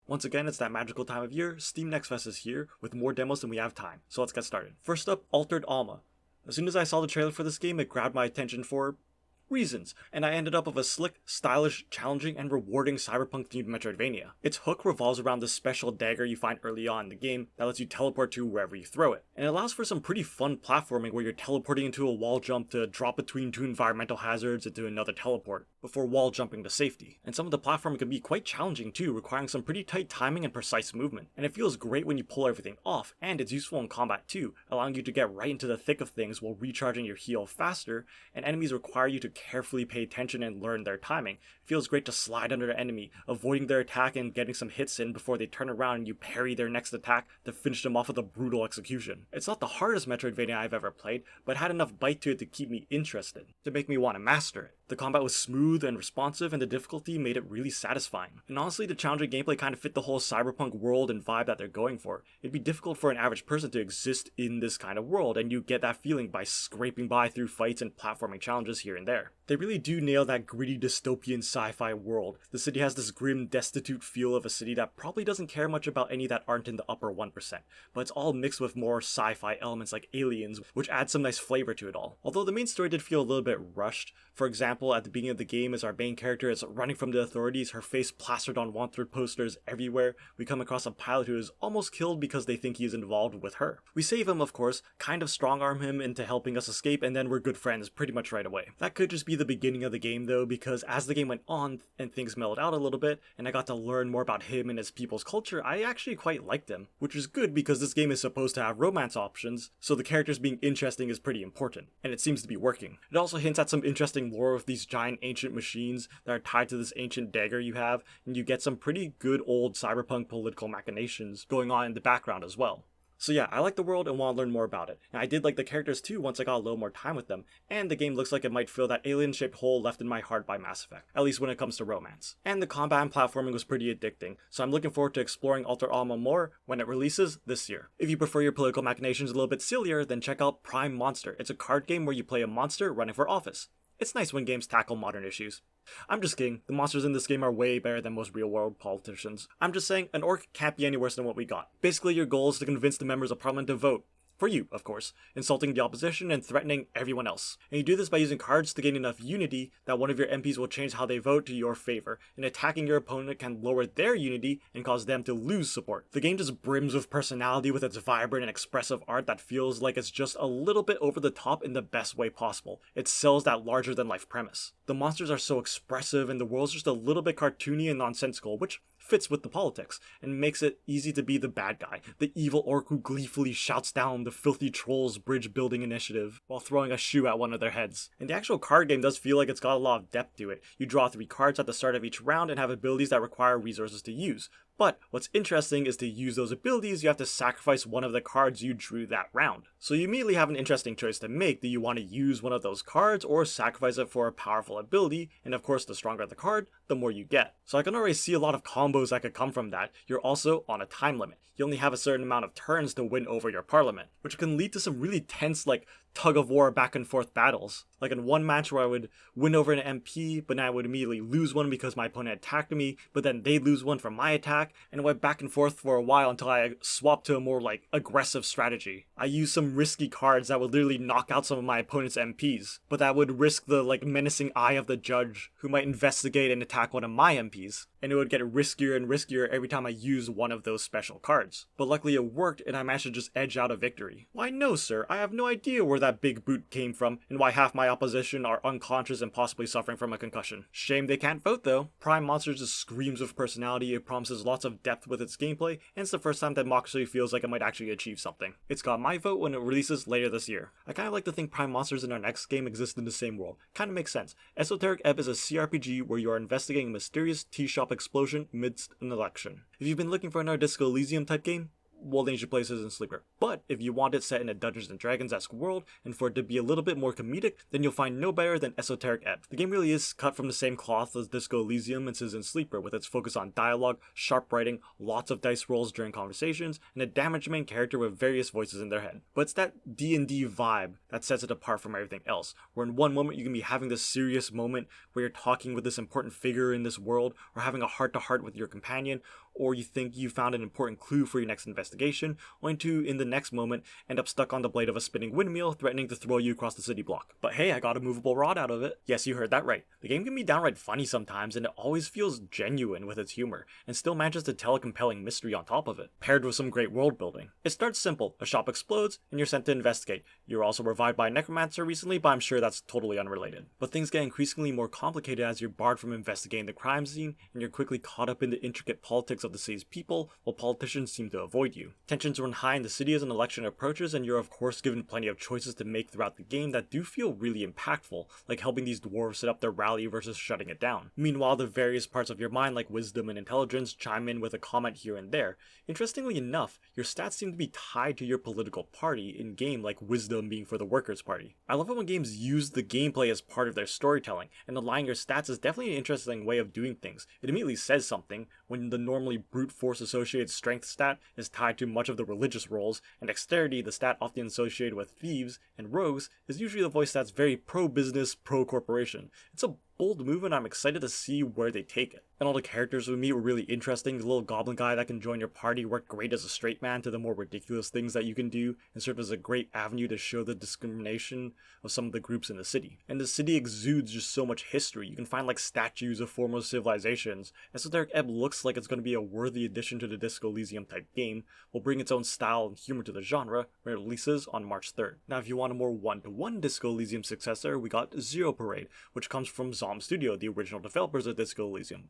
Once again, it's that magical time of year. Steam Next Fest is here with more demos than we have time, so let's get started. First up, Altered Alma. As soon as I saw the trailer for this game, it grabbed my attention for reasons, and I ended up with a slick, stylish, challenging, and rewarding cyberpunk-themed Metroidvania. Its hook revolves around this special dagger you find early on in the game that lets you teleport to wherever you throw it, and it allows for some pretty fun platforming where you're teleporting into a wall jump to drop between two environmental hazards into another teleport, before wall jumping to safety. And some of the platforming can be quite challenging too, requiring some pretty tight timing and precise movement, and it feels great when you pull everything off, and it's useful in combat too, allowing you to get right into the thick of things while recharging your heal faster, and enemies require you to carefully pay attention and learn their timing. It feels great to slide under an enemy, avoiding their attack and getting some hits in before they turn around and you parry their next attack to finish them off with a brutal execution. It's not the hardest Metroidvania I've ever played, but it had enough bite to it to keep me interested, to make me want to master it. The combat was smooth and responsive, and the difficulty made it really satisfying. And honestly, the challenging gameplay kind of fit the whole cyberpunk world and vibe that they're going for. It'd be difficult for an average person to exist in this kind of world, and you get that feeling by scraping by through fights and platforming challenges here and there. They really do nail that gritty dystopian sci-fi world. The city has this grim, destitute feel of a city that probably doesn't care much about any that aren't in the upper 1%, but it's all mixed with more sci-fi elements like aliens, which add some nice flavor to it all. Although the main story did feel a little bit rushed. For example, at the beginning of the game, as our main character is running from the authorities, her face plastered on wanted posters everywhere, we come across a pilot who is almost killed because they think he is involved with her. We save him, of course, kind of strong-arm him into helping us escape, and then we're good friends pretty much right away. That could just be the beginning of the game though, because as the game went on and things mellowed out a little bit, and I got to learn more about him and his people's culture, I actually quite liked him, which is good because this game is supposed to have romance options, so the characters being interesting is pretty important, and it seems to be working. It also hints at some interesting lore with these giant ancient machines that are tied to this ancient dagger you have, and you get some pretty good old cyberpunk political machinations going on in the background as well. So yeah, I like the world and want to learn more about it. And I did like the characters too once I got a little more time with them, and the game looks like it might fill that alien-shaped hole left in my heart by Mass Effect, at least when it comes to romance. And the combat and platforming was pretty addicting, so I'm looking forward to exploring Altered Alma more when it releases this year. If you prefer your political machinations a little bit sillier, then check out Prime Monster. It's a card game where you play a monster running for office. It's nice when games tackle modern issues. I'm just kidding, the monsters in this game are way better than most real-world politicians. I'm just saying, an orc can't be any worse than what we got. Basically, your goal is to convince the members of parliament to vote. For you, of course, insulting the opposition and threatening everyone else. And you do this by using cards to gain enough unity that one of your MPs will change how they vote to your favor, and attacking your opponent can lower their unity and cause them to lose support. The game just brims with personality with its vibrant and expressive art that feels like it's just a little bit over the top in the best way possible. It sells that larger-than-life premise. The monsters are so expressive and the world's just a little bit cartoony and nonsensical, which fits with the politics, and makes it easy to be the bad guy, the evil orc who gleefully shouts down the filthy trolls bridge building initiative while throwing a shoe at one of their heads. And the actual card game does feel like it's got a lot of depth to it. You draw 3 cards at the start of each round and have abilities that require resources to use. But what's interesting is to use those abilities, you have to sacrifice one of the cards you drew that round. So you immediately have an interesting choice to make. Do you want to use one of those cards or sacrifice it for a powerful ability? And of course, the stronger the card, the more you get. So I can already see a lot of combos that could come from that. You're also on a time limit. You only have a certain amount of turns to win over your parliament, which can lead to some really tense tug-of-war back-and-forth battles. Like in one match where I would win over an MP, but then I would immediately lose one because my opponent attacked me, but then they'd lose one from my attack, and it went back and forth for a while until I swapped to a more aggressive strategy. I used some risky cards that would literally knock out some of my opponent's MPs, but that would risk the menacing eye of the judge who might investigate and attack one of my MPs, and it would get riskier and riskier every time I used one of those special cards. But luckily it worked, and I managed to just edge out a victory. Why no, sir, I have no idea where that big boot came from, and why half my opposition are unconscious and possibly suffering from a concussion. Shame they can't vote though. Prime Monster just screams with personality, it promises lots of depth with its gameplay, and it's the first time that Democracy feels like it might actually achieve something. It's got my vote when it releases later this year. I kinda like to think Prime Monsters in our next game exist in the same world. Kinda makes sense. Esoteric Ebb is a CRPG where you are investigating a mysterious tea shop explosion amidst an election. If you've been looking for another Disco Elysium type game, well, then you should play Citizen Sleeper. But if you want it set in a Dungeons & Dragons-esque world, and for it to be a little bit more comedic, then you'll find no better than Esoteric Ebb. The game really is cut from the same cloth as Disco Elysium and Citizen Sleeper, with its focus on dialogue, sharp writing, lots of dice rolls during conversations, and a damaged main character with various voices in their head. But it's that D&D vibe that sets it apart from everything else, where in one moment you can be having this serious moment where you're talking with this important figure in this world, or having a heart-to-heart with your companion, or you think you found an important clue for your next investigation, only to, in the next moment, end up stuck on the blade of a spinning windmill threatening to throw you across the city block. But hey, I got a movable rod out of it. Yes, you heard that right. The game can be downright funny sometimes, and it always feels genuine with its humor, and still manages to tell a compelling mystery on top of it, paired with some great world building. It starts simple, a shop explodes, and you're sent to investigate. You're also revived by a necromancer recently, but I'm sure that's totally unrelated. But things get increasingly more complicated as you're barred from investigating the crime scene, and you're quickly caught up in the intricate politics of the city's people, while politicians seem to avoid you. Tensions run high in the city as an election approaches, and you're of course given plenty of choices to make throughout the game that do feel really impactful, like helping these dwarves set up their rally versus shutting it down. Meanwhile, the various parts of your mind like wisdom and intelligence chime in with a comment here and there. Interestingly enough, your stats seem to be tied to your political party in-game, like wisdom being for the Workers' Party. I love it when games use the gameplay as part of their storytelling, and aligning your stats is definitely an interesting way of doing things. It immediately says something when the normally brute force associated strength stat is tied to much of the religious roles, and dexterity, the stat often associated with thieves and rogues, is usually the voice that's very pro-business, pro-corporation. It's a bold move, and I'm excited to see where they take it. And all the characters we meet were really interesting. The little goblin guy that can join your party worked great as a straight man to the more ridiculous things that you can do, and served as a great avenue to show the discrimination of some of the groups in the city. And the city exudes just so much history. You can find like statues of former civilizations. Esoteric Ebb looks like it's going to be a worthy addition to the Disco Elysium type game, will bring its own style and humor to the genre when it releases on March 3rd. Now if you want a more one-to-one Disco Elysium successor, we got Zero Parade, which comes from Studio, the original developers of Disco Elysium.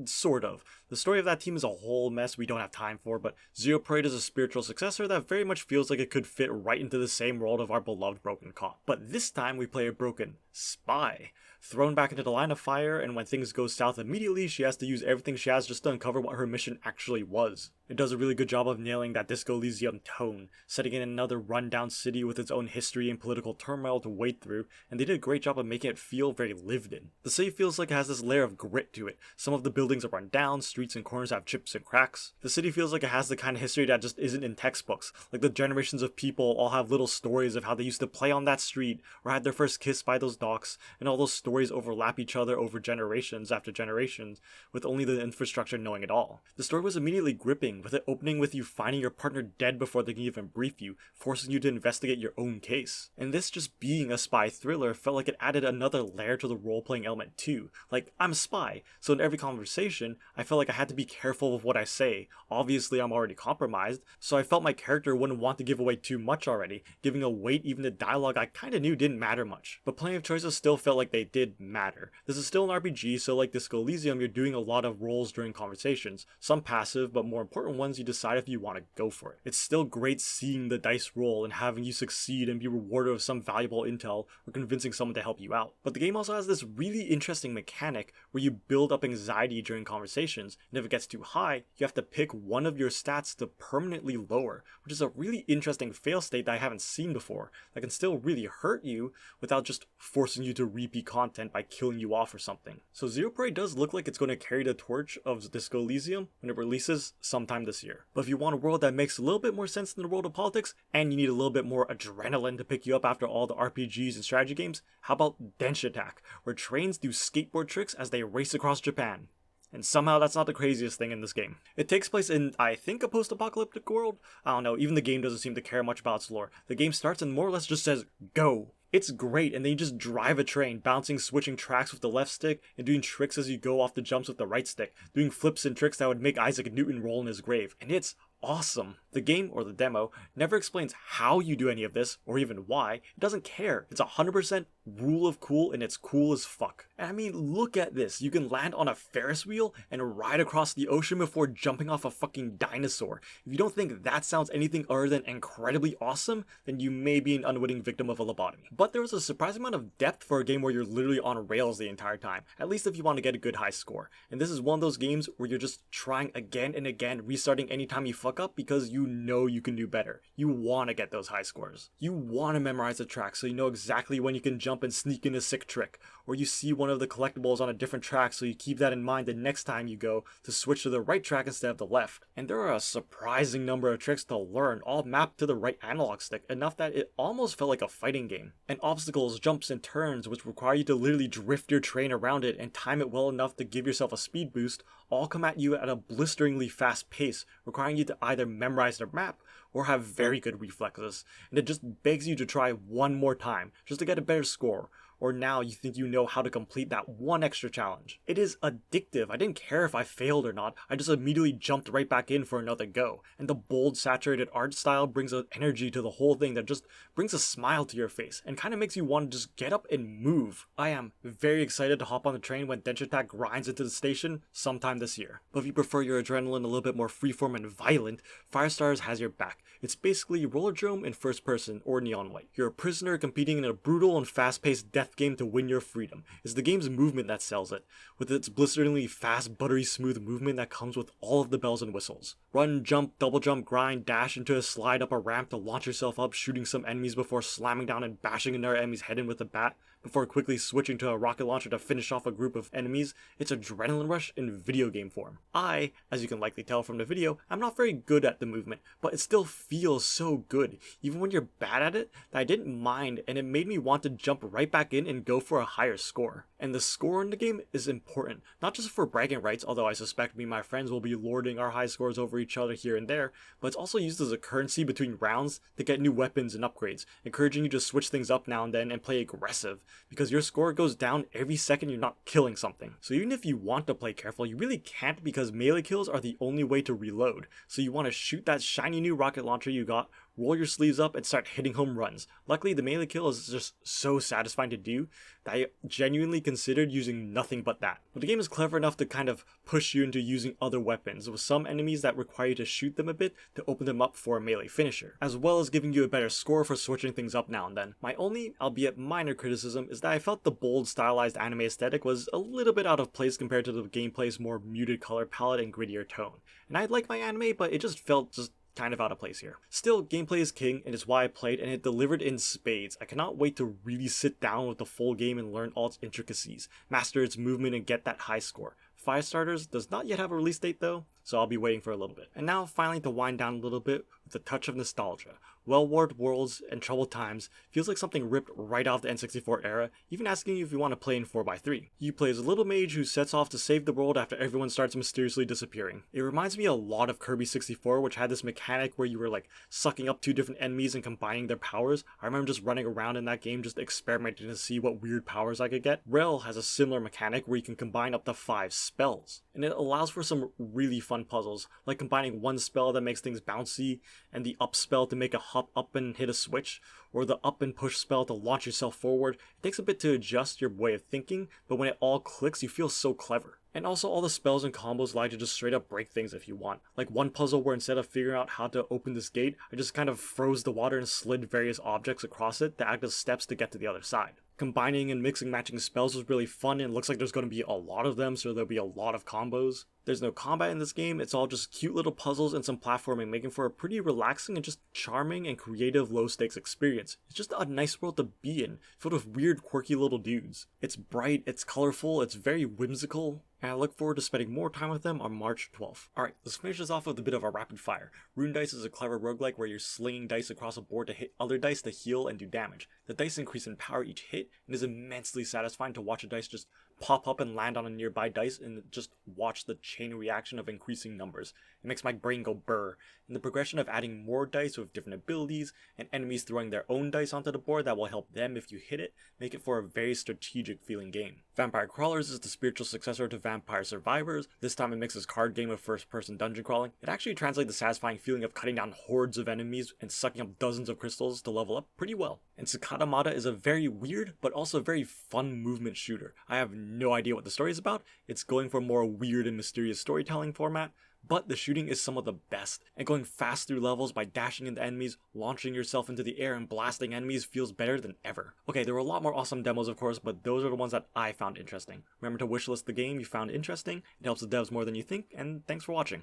Sort of. The story of that team is a whole mess we don't have time for, but Zero Parade is a spiritual successor that very much feels like it could fit right into the same world of our beloved Broken Cop. But this time we play a broken spy, thrown back into the line of fire, and when things go south immediately, she has to use everything she has just to uncover what her mission actually was. It does a really good job of nailing that Disco Elysium tone, setting in another rundown city with its own history and political turmoil to wade through, and they did a great job of making it feel very lived in. The city feels like it has this layer of grit to it. Some of the buildings are run down, streets and corners have chips and cracks. The city feels like it has the kind of history that just isn't in textbooks, like the generations of people all have little stories of how they used to play on that street, or had their first kiss by those docks, and all those stories overlap each other over generations after generations, with only the infrastructure knowing it all. The story was immediately gripping, with it opening with you finding your partner dead before they can even brief you, forcing you to investigate your own case. And this just being a spy thriller felt like it added another layer to the role-playing element too. Like, I'm a spy, so in every conversation, I felt like I had to be careful of what I say. Obviously, I'm already compromised, so I felt my character wouldn't want to give away too much already, giving a weight even to dialogue I kinda knew didn't matter much. But plenty of choices still felt like they did matter. This is still an RPG, so like Disco Elysium, you're doing a lot of roles during conversations. Some passive, but more important ones you decide if you want to go for it. It's still great seeing the dice roll and having you succeed and be rewarded with some valuable intel or convincing someone to help you out. But the game also has this really interesting mechanic where you build up anxiety during conversations, and if it gets too high, you have to pick one of your stats to permanently lower, which is a really interesting fail state that I haven't seen before, that can still really hurt you without just forcing you to repeat content by killing you off or something. So Zero Parade does look like it's going to carry the torch of Disco Elysium when it releases sometime this year. But if you want a world that makes a little bit more sense than the world of politics, and you need a little bit more adrenaline to pick you up after all the RPGs and strategy games, how about Denshattack, where trains do skateboard tricks as they race across Japan. And somehow that's not the craziest thing in this game. It takes place in, I think, a post-apocalyptic world? I don't know, even the game doesn't seem to care much about its lore. The game starts and more or less just says, go. It's great, and then you just drive a train, bouncing, switching tracks with the left stick, and doing tricks as you go off the jumps with the right stick, doing flips and tricks that would make Isaac Newton roll in his grave, and it's awesome. The game, or the demo, never explains how you do any of this, or even why. It doesn't care. It's 100% rule of cool, and it's cool as fuck. And I mean, look at this. You can land on a Ferris wheel and ride across the ocean before jumping off a fucking dinosaur. If you don't think that sounds anything other than incredibly awesome, then you may be an unwitting victim of a lobotomy. But there was a surprising amount of depth for a game where you're literally on rails the entire time, at least if you want to get a good high score. And this is one of those games where you're just trying again and again, restarting anytime you fuck up because you know you can do better. You want to get those high scores. You want to memorize the track so you know exactly when you can jump jump and sneak in a sick trick, or you see one of the collectibles on a different track so you keep that in mind the next time you go to switch to the right track instead of the left. And there are a surprising number of tricks to learn, all mapped to the right analog stick, enough that it almost felt like a fighting game. And obstacles, jumps, and turns which require you to literally drift your train around it and time it well enough to give yourself a speed boost, all come at you at a blisteringly fast pace, requiring you to either memorize the map or have very good reflexes, and it just begs you to try one more time, just to get a better score, or now you think you know how to complete that one extra challenge. It is addictive. I didn't care if I failed or not, I just immediately jumped right back in for another go, and the bold, saturated art style brings an energy to the whole thing that just brings a smile to your face, and kind of makes you want to just get up and move. I am very excited to hop on the train when Denshattack grinds into the station sometime this year. But if you prefer your adrenaline a little bit more freeform and violent, Firstarters has your back. It's basically Rollerdrome in first person or neon white. You're a prisoner competing in a brutal and fast-paced death game to win your freedom. It's the game's movement that sells it, with its blisteringly fast, buttery smooth movement that comes with all of the bells and whistles. Run, jump, double jump, grind, dash into a slide up a ramp to launch yourself up, shooting some enemies before slamming down and bashing another enemy's head in with a bat, before quickly switching to a rocket launcher to finish off a group of enemies. It's adrenaline rush in video game form. I, as you can likely tell from the video, I'm not very good at the movement, but it still feels so good, even when you're bad at it, that I didn't mind, and it made me want to jump right back in and go for a higher score. And the score in the game is important, not just for bragging rights, although I suspect me and my friends will be lording our high scores over each other here and there, but it's also used as a currency between rounds to get new weapons and upgrades, encouraging you to switch things up now and then and play aggressive, because your score goes down every second you're not killing something. So even if you want to play careful, you really can't, because melee kills are the only way to reload. So you want to shoot that shiny new rocket launcher you got, roll your sleeves up, and start hitting home runs. Luckily, the melee kill is just so satisfying to do that I genuinely considered using nothing but that. But the game is clever enough to kind of push you into using other weapons, with some enemies that require you to shoot them a bit to open them up for a melee finisher, as well as giving you a better score for switching things up now and then. My only, albeit minor, criticism is that I felt the bold, stylized anime aesthetic was a little bit out of place compared to the gameplay's more muted color palette and grittier tone. And I like my anime, but it just felt kind of out of place here. Still, gameplay is king, and it's why I played, and it delivered in spades. I cannot wait to really sit down with the full game and learn all its intricacies, master its movement, and get that high score. Firstarters does not yet have a release date though, so I'll be waiting for a little bit. And now, finally, to wind down a little bit with a touch of nostalgia. Well-worn worlds and troubled times feels like something ripped right off the N64 era, even asking you if you want to play in 4x3. You play as a little mage who sets off to save the world after everyone starts mysteriously disappearing. It reminds me a lot of Kirby 64, which had this mechanic where you were like sucking up two different enemies and combining their powers. I remember just running around in that game just experimenting to see what weird powers I could get. Rhell has a similar mechanic where you can combine up to 5 spells, and it allows for some really fun puzzles, like combining one spell that makes things bouncy and the up spell to make a hop up and hit a switch, or the up and push spell to launch yourself forward. It takes a bit to adjust your way of thinking, but when it all clicks, you feel so clever. And also, all the spells and combos allow you to just straight up break things if you want. Like one puzzle where instead of figuring out how to open this gate, I just kind of froze the water and slid various objects across it to act as steps to get to the other side. Combining and mixing matching spells was really fun, and it looks like there's going to be a lot of them, so there'll be a lot of combos. There's no combat in this game, it's all just cute little puzzles and some platforming, making for a pretty relaxing and just charming and creative low stakes experience. It's just a nice world to be in, filled with weird quirky little dudes. It's bright, it's colorful, it's very whimsical, and I look forward to spending more time with them on March 12th. Alright, let's finish this off with a bit of a rapid fire. Rune Dice is a clever roguelike where you're slinging dice across a board to hit other dice to heal and do damage. The dice increase in power each hit, and it is immensely satisfying to watch a dice just pop up and land on a nearby dice and just watch the chain reaction of increasing numbers. It makes my brain go brr. And the progression of adding more dice with different abilities and enemies throwing their own dice onto the board that will help them if you hit it, make it for a very strategic feeling game. Vampire Crawlers is the spiritual successor to Vampire Survivors. This time it mixes card game with first person dungeon crawling. It actually translates the satisfying feeling of cutting down hordes of enemies and sucking up dozens of crystals to level up pretty well. And Cicadamata is a very weird but also very fun movement shooter. I have no idea what the story is about. It's going for a more weird and mysterious storytelling format, but the shooting is some of the best, and going fast through levels by dashing into enemies, launching yourself into the air and blasting enemies feels better than ever. Okay, there were a lot more awesome demos of course, but those are the ones that I found interesting. Remember to wishlist the game you found interesting, it helps the devs more than you think, and thanks for watching.